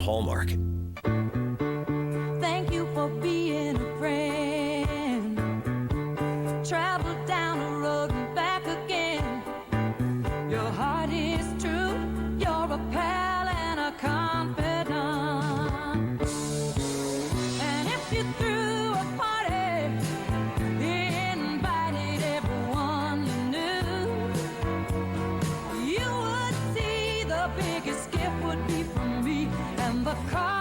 Hallmark. Thank you for being a friend. Travel down the road and back again. Your heart is true. You're a pal and a confidant. And if you threw a party, invited everyone you knew, you would see the biggest gift would be from me and the car.